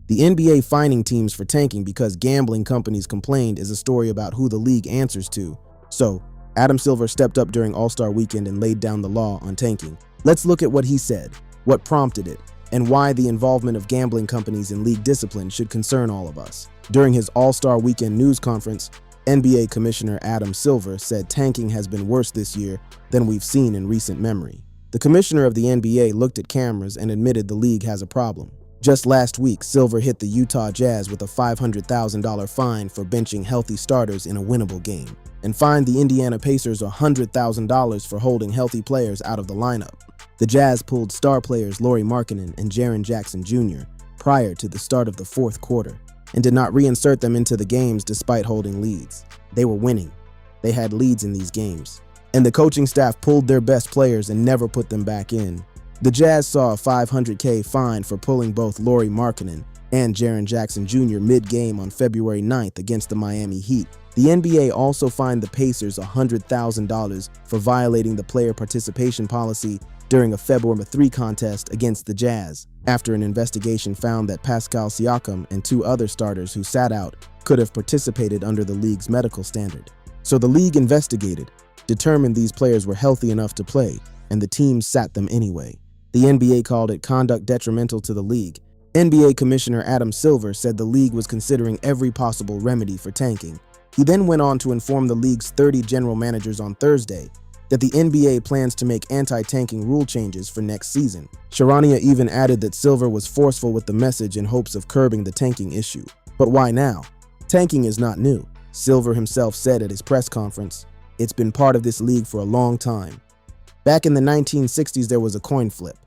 The NBA fining teams for tanking because gambling companies complained is a story about who the league answers to. So, Adam Silver stepped up during All-Star Weekend and laid down the law on tanking. Let's look at what he said, what prompted it, and why the involvement of gambling companies in league discipline should concern all of us. During his All-Star Weekend news conference, NBA Commissioner Adam Silver said tanking has been worse this year than we've seen in recent memory. The commissioner of the NBA looked at cameras and admitted the league has a problem. Just last week, Silver hit the Utah Jazz with a $500,000 fine for benching healthy starters in a winnable game, and fined the Indiana Pacers $100,000 for holding healthy players out of the lineup. The Jazz pulled star players Lauri Markkanen and Jaren Jackson Jr. prior to the start of the fourth quarter, and did not reinsert them into the games despite holding leads. They were winning. They had leads in these games. And the coaching staff pulled their best players and never put them back in. The Jazz saw a $500K fine for pulling both Lauri Markkanen and Jaren Jackson Jr. mid-game on February 9th against the Miami Heat. The NBA also fined the Pacers $100,000 for violating the player participation policy during a February 3 contest against the Jazz, after an investigation found that Pascal Siakam and two other starters who sat out could have participated under the league's medical standard. So the league investigated, determined these players were healthy enough to play, and the team sat them anyway. The NBA called it conduct detrimental to the league. NBA Commissioner Adam Silver said the league was considering every possible remedy for tanking. He then went on to inform the league's 30 general managers on Thursday that the NBA plans to make anti-tanking rule changes for next season. Charania even added that Silver was forceful with the message in hopes of curbing the tanking issue. But why now? Tanking is not new. Silver himself said at his press conference, "It's been part of this league for a long time. Back in the 1960s, there was a coin flip.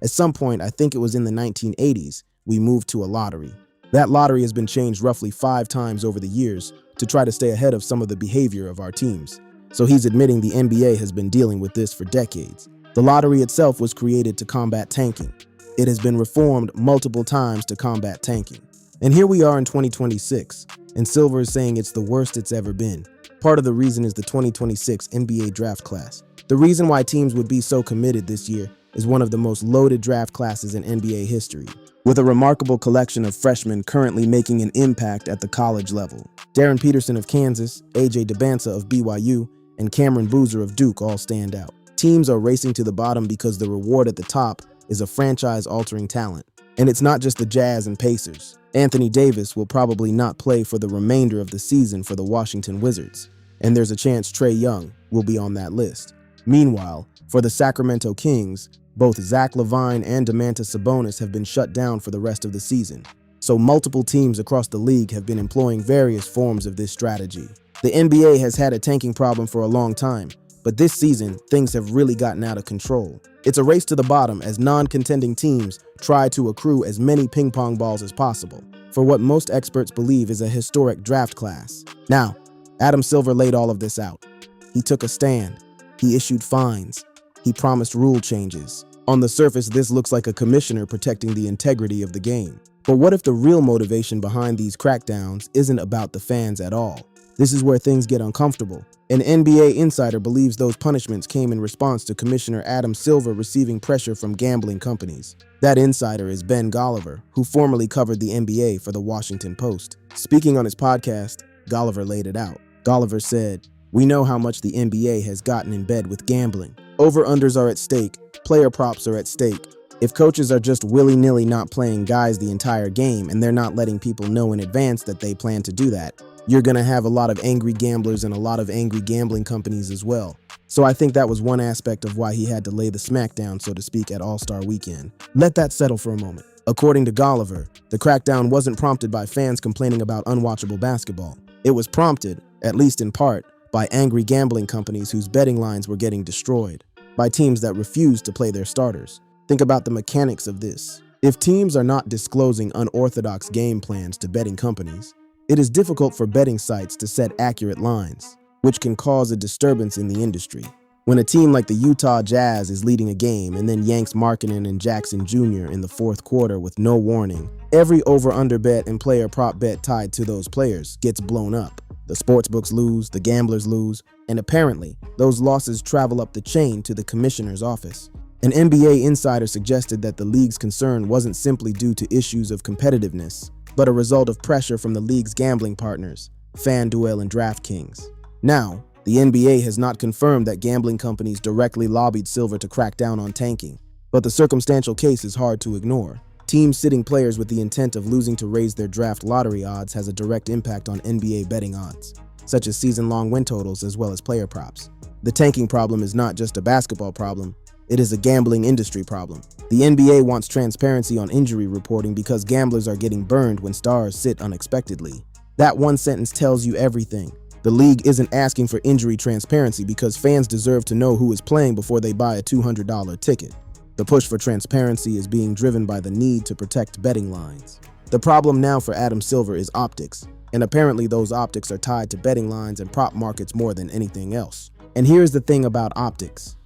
At some point, I think it was in the 1980s, we moved to a lottery. That lottery has been changed roughly 5 times over the years to try to stay ahead of some of the behavior of our teams." So he's admitting the NBA has been dealing with this for decades. The lottery itself was created to combat tanking. It has been reformed multiple times to combat tanking. And here we are in 2026, and Silver is saying it's the worst it's ever been. Part of the reason is the 2026 NBA draft class. The reason why teams would be so committed this year is one of the most loaded draft classes in NBA history, with a remarkable collection of freshmen currently making an impact at the college level. Darren Peterson of Kansas, AJ Dybantsa of BYU, and Cameron Boozer of Duke all stand out. Teams are racing to the bottom because the reward at the top is a franchise-altering talent. And it's not just the Jazz and Pacers. Anthony Davis will probably not play for the remainder of the season for the Washington Wizards, and there's a chance Trae Young will be on that list. Meanwhile, for the Sacramento Kings, both Zach LaVine and Domantas Sabonis have been shut down for the rest of the season. So multiple teams across the league have been employing various forms of this strategy. The NBA has had a tanking problem for a long time, but this season, things have really gotten out of control. It's a race to the bottom as non-contending teams try to accrue as many ping pong balls as possible for what most experts believe is a historic draft class. Now, Adam Silver laid all of this out. He took a stand. He issued fines. He promised rule changes. On the surface, this looks like a commissioner protecting the integrity of the game. But what if the real motivation behind these crackdowns isn't about the fans at all? This is where things get uncomfortable. An NBA insider believes those punishments came in response to Commissioner Adam Silver receiving pressure from gambling companies. That insider is Ben Golliver, who formerly covered the NBA for the Washington Post. Speaking on his podcast, Golliver laid it out. Golliver said, "We know how much the NBA has gotten in bed with gambling. Over-unders are at stake. Player props are at stake. If coaches are just willy-nilly not playing guys the entire game and they're not letting people know in advance that they plan to do that, you're going to have a lot of angry gamblers and a lot of angry gambling companies as well." So I think that was one aspect of why he had to lay the smackdown, so to speak, at All-Star Weekend. Let that settle for a moment. According to Golliver, the crackdown wasn't prompted by fans complaining about unwatchable basketball. It was prompted, at least in part, by angry gambling companies whose betting lines were getting destroyed, by teams that refused to play their starters. Think about the mechanics of this. If teams are not disclosing unorthodox game plans to betting companies, it is difficult for betting sites to set accurate lines, which can cause a disturbance in the industry. When a team like the Utah Jazz is leading a game and then yanks Markkanen and Jackson Jr. in the fourth quarter with no warning, every over-under bet and player prop bet tied to those players gets blown up. The sportsbooks lose, the gamblers lose, and apparently, those losses travel up the chain to the commissioner's office. An NBA insider suggested that the league's concern wasn't simply due to issues of competitiveness, but a result of pressure from the league's gambling partners, FanDuel and DraftKings. Now, the NBA has not confirmed that gambling companies directly lobbied Silver to crack down on tanking, but the circumstantial case is hard to ignore. Teams sitting players with the intent of losing to raise their draft lottery odds has a direct impact on NBA betting odds, such as season-long win totals as well as player props. The tanking problem is not just a basketball problem, it is a gambling industry problem. The NBA wants transparency on injury reporting because gamblers are getting burned when stars sit unexpectedly. That one sentence tells you everything. The league isn't asking for injury transparency because fans deserve to know who is playing before they buy a $200 ticket. The push for transparency is being driven by the need to protect betting lines. The problem now for Adam Silver is optics, and apparently those optics are tied to betting lines and prop markets more than anything else. And here's the thing about optics.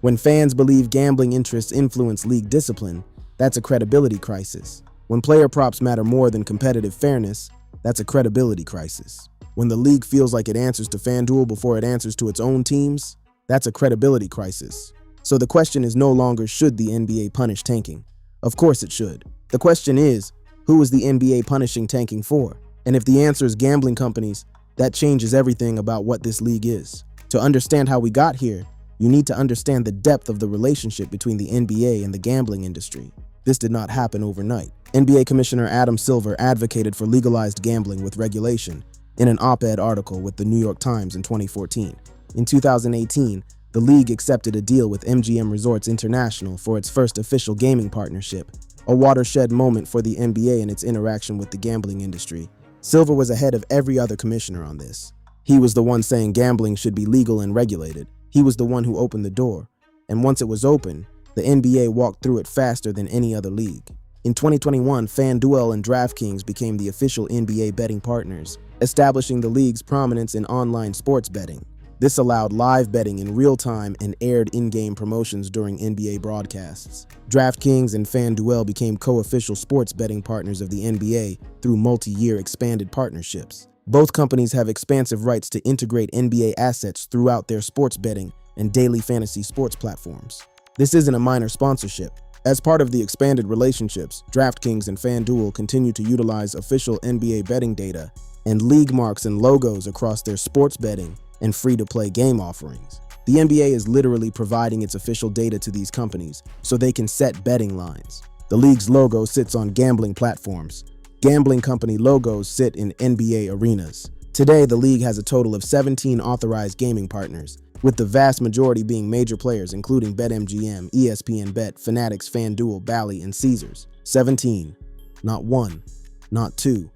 When fans believe gambling interests influence league discipline, that's a credibility crisis. When player props matter more than competitive fairness, that's a credibility crisis. When the league feels like it answers to FanDuel before it answers to its own teams, that's a credibility crisis. So the question is no longer should the NBA punish tanking. Of course it should. The question is, who is the NBA punishing tanking for? And if the answer is gambling companies, that changes everything about what this league is. To understand how we got here, you need to understand the depth of the relationship between the NBA and the gambling industry. This did not happen overnight. NBA Commissioner Adam Silver advocated for legalized gambling with regulation in an op-ed article with the New York Times in 2014. In 2018, the league accepted a deal with MGM Resorts International for its first official gaming partnership, a watershed moment for the NBA and its interaction with the gambling industry. Silver was ahead of every other commissioner on this. He was the one saying gambling should be legal and regulated. He was the one who opened the door, and once it was open, the NBA walked through it faster than any other league. In 2021, FanDuel and DraftKings became the official NBA betting partners, establishing the league's prominence in online sports betting. This allowed live betting in real time and aired in-game promotions during NBA broadcasts. DraftKings and FanDuel became co-official sports betting partners of the NBA through multi-year expanded partnerships. Both companies have expansive rights to integrate NBA assets throughout their sports betting and daily fantasy sports platforms. This isn't a minor sponsorship. As part of the expanded relationships, DraftKings and FanDuel continue to utilize official NBA betting data and league marks and logos across their sports betting and free-to-play game offerings. The NBA is literally providing its official data to these companies so they can set betting lines. The league's logo sits on gambling platforms. Gambling company logos sit in NBA arenas. Today, the league has a total of 17 authorized gaming partners, with the vast majority being major players including BetMGM, ESPN Bet, Fanatics, FanDuel, Bally, and Caesars. 17. Not one, not two.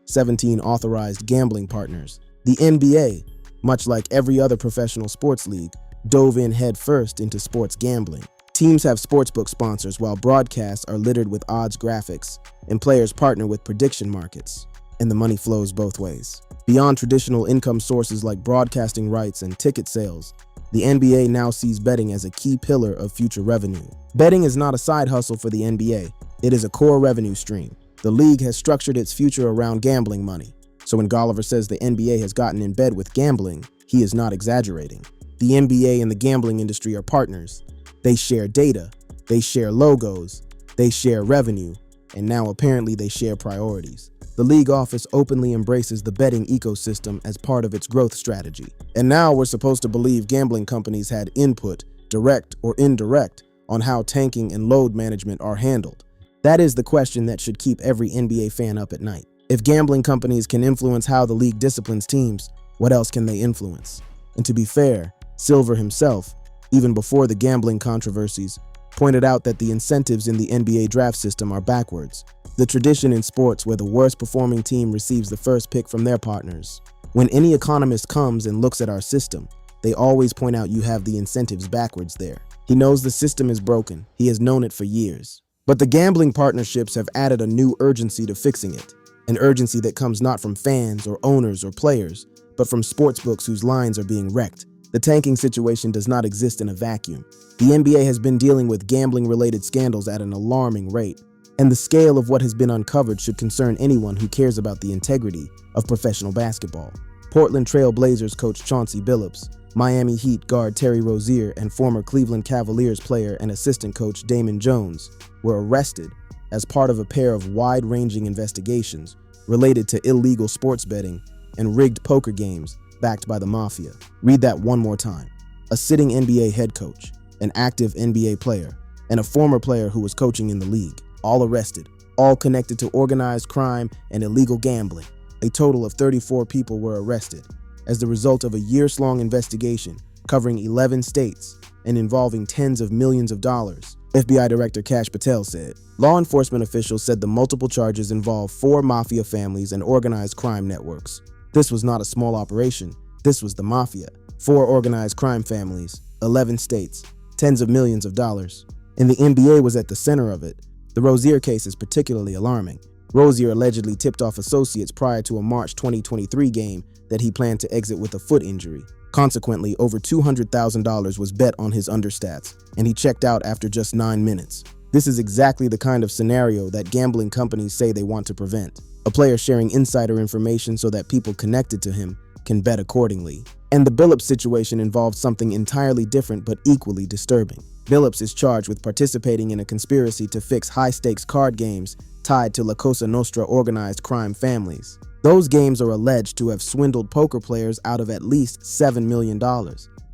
17 authorized gambling partners. The NBA, much like every other professional sports league, dove in headfirst into sports gambling. Teams have sportsbook sponsors while broadcasts are littered with odds graphics, and players partner with prediction markets. And the money flows both ways. Beyond traditional income sources like broadcasting rights and ticket sales, the NBA now sees betting as a key pillar of future revenue. Betting is not a side hustle for the NBA, it is a core revenue stream. The league has structured its future around gambling money. So when Golliver says the NBA has gotten in bed with gambling, he is not exaggerating. The NBA and the gambling industry are partners. They share data, they share logos, they share revenue, and now apparently they share priorities. The league office openly embraces the betting ecosystem as part of its growth strategy. And now we're supposed to believe gambling companies had input, direct or indirect, on how tanking and load management are handled. That is the question that should keep every NBA fan up at night. If gambling companies can influence how the league disciplines teams, what else can they influence? And to be fair, Silver himself, even before the gambling controversies, pointed out that the incentives in the NBA draft system are backwards. The tradition in sports where the worst performing team receives the first pick from their partners. When any economist comes and looks at our system, they always point out you have the incentives backwards there. He knows the system is broken. He has known it for years. But the gambling partnerships have added a new urgency to fixing it. An urgency that comes not from fans or owners or players, but from sportsbooks whose lines are being wrecked. The tanking situation does not exist in a vacuum. The NBA has been dealing with gambling-related scandals at an alarming rate, and the scale of what has been uncovered should concern anyone who cares about the integrity of professional basketball. Portland Trail Blazers coach Chauncey Billups, Miami Heat guard Terry Rozier, and former Cleveland Cavaliers player and assistant coach Damon Jones were arrested as part of a pair of wide-ranging investigations related to illegal sports betting and rigged poker games backed by the mafia. Read that one more time. A sitting NBA head coach, an active NBA player, and a former player who was coaching in the league, all arrested, all connected to organized crime and illegal gambling. A total of 34 people were arrested as the result of a years-long investigation covering 11 states and involving tens of millions of dollars. FBI Director Kash Patel said. Law enforcement officials said the multiple charges involved 4 mafia families and organized crime networks. This was not a small operation. This was the mafia. 4 organized crime families, 11 states, tens of millions of dollars. And the NBA was at the center of it. The Rozier case is particularly alarming. Rozier allegedly tipped off associates prior to a March 2023 game that he planned to exit with a foot injury. Consequently, over $200,000 was bet on his understats, and he checked out after just 9 minutes. This is exactly the kind of scenario that gambling companies say they want to prevent. A player sharing insider information so that people connected to him can bet accordingly. And the Billups situation involved something entirely different but equally disturbing. Billups is charged with participating in a conspiracy to fix high-stakes card games tied to La Cosa Nostra organized crime families. Those games are alleged to have swindled poker players out of at least $7 million.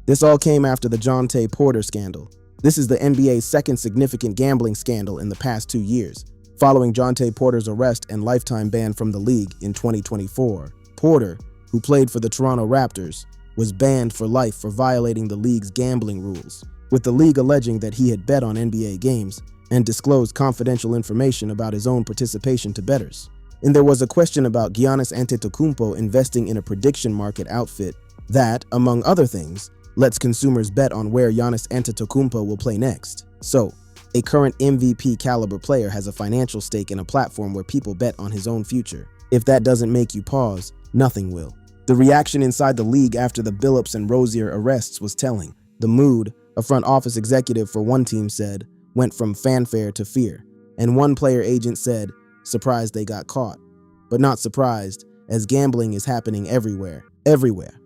This all came after the Jontay Porter scandal. This is the NBA's second significant gambling scandal in the past 2 years, following Jontay Porter's arrest and lifetime ban from the league in 2024. Porter, who played for the Toronto Raptors, was banned for life for violating the league's gambling rules, with the league alleging that he had bet on NBA games and disclosed confidential information about his own participation to bettors. And there was a question about Giannis Antetokounmpo investing in a prediction market outfit that, among other things, lets consumers bet on where Giannis Antetokounmpo will play next. So, a current MVP caliber player has a financial stake in a platform where people bet on his own future. If that doesn't make you pause, nothing will. The reaction inside the league after the Billups and Rozier arrests was telling. The mood, a front office executive for one team said, went from fanfare to fear. And one player agent said, surprised they got caught. But not surprised, as gambling is happening everywhere. Everywhere.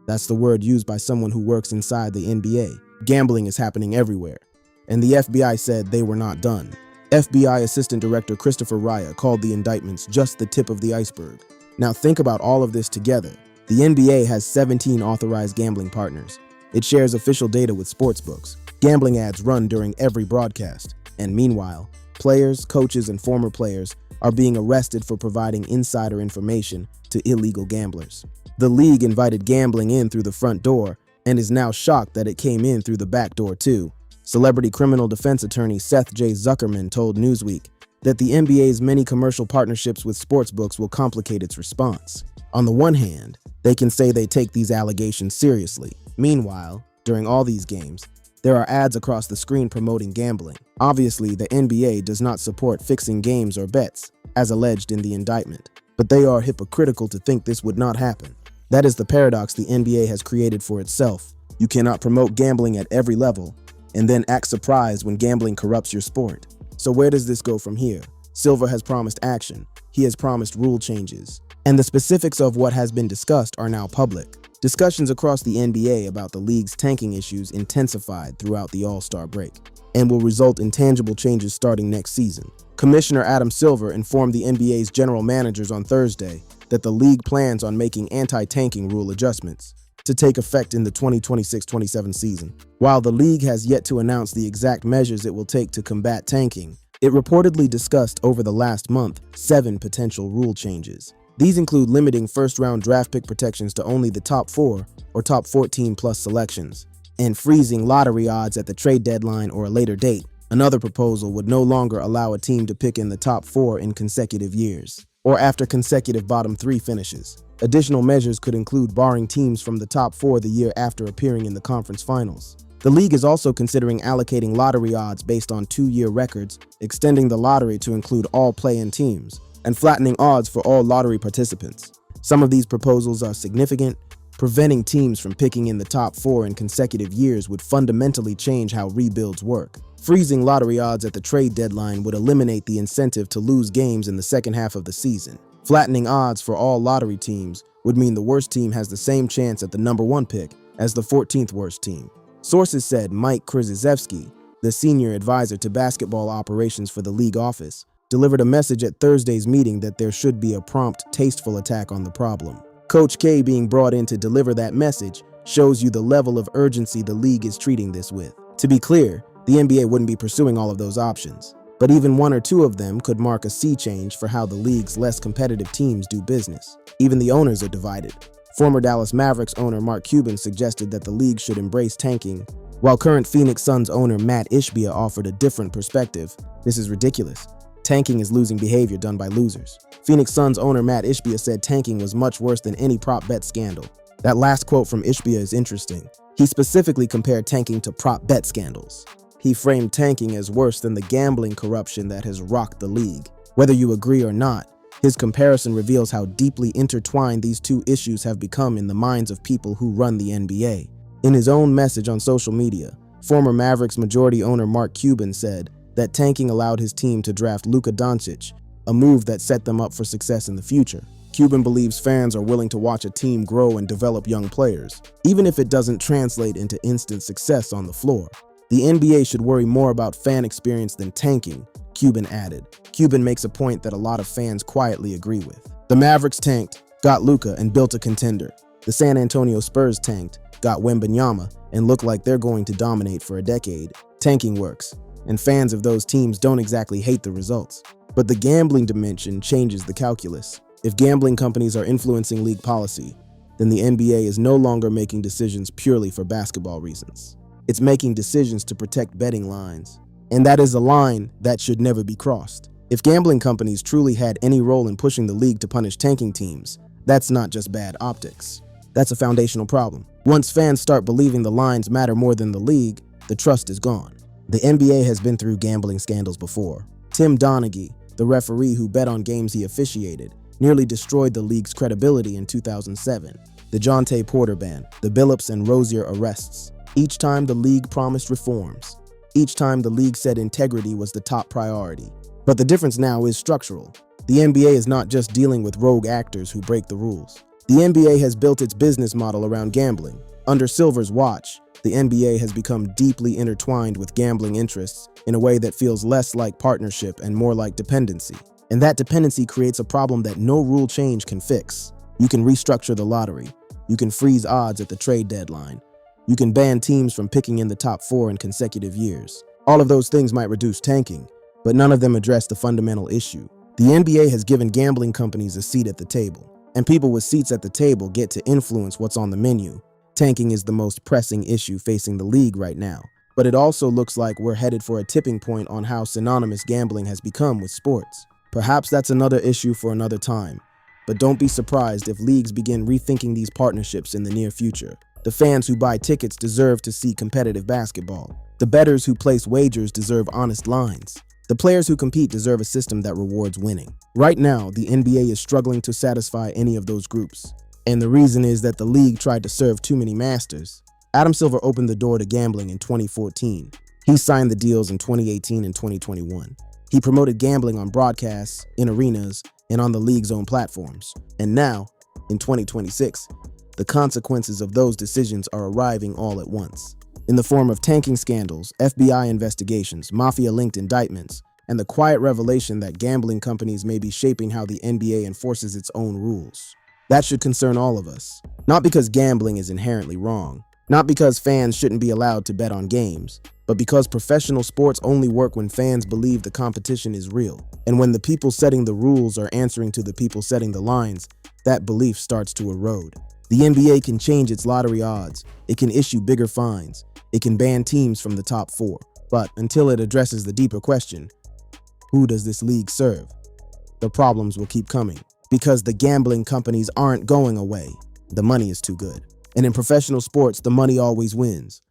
That's the word used by someone who works inside the NBA. Gambling is happening everywhere. And the FBI said they were not done. FBI Assistant Director Christopher Raya called the indictments just the tip of the iceberg. Now think about all of this together. The NBA has 17 authorized gambling partners. It shares official data with sportsbooks. Gambling ads run during every broadcast. And meanwhile, players, coaches, and former players are being arrested for providing insider information to illegal gamblers. The league invited gambling in through the front door and is now shocked that it came in through the back door too. Celebrity criminal defense attorney Seth J. Zuckerman told Newsweek that the NBA's many commercial partnerships with sportsbooks will complicate its response. On the one hand, they can say they take these allegations seriously. Meanwhile, during all these games, there are ads across the screen promoting gambling. Obviously, the NBA does not support fixing games or bets, as alleged in the indictment, but they are hypocritical to think this would not happen. That is the paradox the NBA has created for itself. You cannot promote gambling at every level, and then act surprised when gambling corrupts your sport. So where does this go from here? Silver has promised action. He has promised rule changes. And the specifics of what has been discussed are now public. Discussions across the NBA about the league's tanking issues intensified throughout the All-Star break and will result in tangible changes starting next season. Commissioner Adam Silver informed the NBA's general managers on Thursday that the league plans on making anti-tanking rule adjustments to take effect in the 2026-27 season. While the league has yet to announce the exact measures it will take to combat tanking, it reportedly discussed over the last month 7 potential rule changes. These include limiting first-round draft pick protections to only the top 4 or top 14 plus selections, and freezing lottery odds at the trade deadline or a later date. Another proposal would no longer allow a team to pick in the top 4 in consecutive years, or after consecutive bottom 3 finishes. Additional measures could include barring teams from the top 4 the year after appearing in the conference finals. The league is also considering allocating lottery odds based on 2-year records, extending the lottery to include all play-in teams, and flattening odds for all lottery participants. Some of these proposals are significant. Preventing teams from picking in the top 4 in consecutive years would fundamentally change how rebuilds work. Freezing lottery odds at the trade deadline would eliminate the incentive to lose games in the second half of the season. Flattening odds for all lottery teams would mean the worst team has the same chance at the number 1 pick as the 14th worst team. Sources said Mike Krzyzewski, the senior advisor to basketball operations for the league office, delivered a message at Thursday's meeting that there should be a prompt, tasteful attack on the problem. Coach K being brought in to deliver that message shows you the level of urgency the league is treating this with. To be clear, the NBA wouldn't be pursuing all of those options, but even 1 or 2 of them could mark a sea change for how the league's less competitive teams do business. Even the owners are divided. Former Dallas Mavericks owner Mark Cuban suggested that the league should embrace tanking, while current Phoenix Suns owner Matt Ishbia offered a different perspective. This is ridiculous. Tanking is losing behavior done by losers. Phoenix Suns owner Matt Ishbia said tanking was much worse than any prop bet scandal. That last quote from Ishbia is interesting. He specifically compared tanking to prop bet scandals. He framed tanking as worse than the gambling corruption that has rocked the league. Whether you agree or not, his comparison reveals how deeply intertwined these two issues have become in the minds of people who run the NBA. In his own message on social media, former Mavericks majority owner Mark Cuban said that tanking allowed his team to draft Luka Doncic, a move that set them up for success in the future. Cuban believes fans are willing to watch a team grow and develop young players, even if it doesn't translate into instant success on the floor. The NBA should worry more about fan experience than tanking, Cuban added. Cuban makes a point that a lot of fans quietly agree with. The Mavericks tanked, got Luka, and built a contender. The San Antonio Spurs tanked, got Wembanyama, and look like they're going to dominate for a decade. Tanking works, and fans of those teams don't exactly hate the results. But the gambling dimension changes the calculus. If gambling companies are influencing league policy, then the NBA is no longer making decisions purely for basketball reasons. It's making decisions to protect betting lines. And that is a line that should never be crossed. If gambling companies truly had any role in pushing the league to punish tanking teams, that's not just bad optics. That's a foundational problem. Once fans start believing the lines matter more than the league, the trust is gone. The NBA has been through gambling scandals before. Tim Donaghy, the referee who bet on games he officiated, nearly destroyed the league's credibility in 2007. The Jontay Porter ban, the Billups and Rozier arrests. Each time the league promised reforms. Each time the league said integrity was the top priority. But the difference now is structural. The NBA is not just dealing with rogue actors who break the rules. The NBA has built its business model around gambling. Under Silver's watch, the NBA has become deeply intertwined with gambling interests in a way that feels less like partnership and more like dependency. And that dependency creates a problem that no rule change can fix. You can restructure the lottery. You can freeze odds at the trade deadline. You can ban teams from picking in the top 4 in consecutive years. All of those things might reduce tanking, but none of them address the fundamental issue. The NBA has given gambling companies a seat at the table, and people with seats at the table get to influence what's on the menu. Tanking is the most pressing issue facing the league right now, but it also looks like we're headed for a tipping point on how synonymous gambling has become with sports. Perhaps that's another issue for another time, but don't be surprised if leagues begin rethinking these partnerships in the near future. The fans who buy tickets deserve to see competitive basketball. The bettors who place wagers deserve honest lines. The players who compete deserve a system that rewards winning. Right now, the NBA is struggling to satisfy any of those groups. And the reason is that the league tried to serve too many masters. Adam Silver opened the door to gambling in 2014. He signed the deals in 2018 and 2021. He promoted gambling on broadcasts, in arenas, and on the league's own platforms. And now, in 2026, the consequences of those decisions are arriving all at once. In the form of tanking scandals, FBI investigations, mafia-linked indictments, and the quiet revelation that gambling companies may be shaping how the NBA enforces its own rules. That should concern all of us. Not because gambling is inherently wrong, not because fans shouldn't be allowed to bet on games, but because professional sports only work when fans believe the competition is real. And when the people setting the rules are answering to the people setting the lines, that belief starts to erode. The NBA can change its lottery odds, it can issue bigger fines, it can ban teams from the top 4. But until it addresses the deeper question, who does this league serve? The problems will keep coming, because the gambling companies aren't going away. The money is too good. And in professional sports, the money always wins.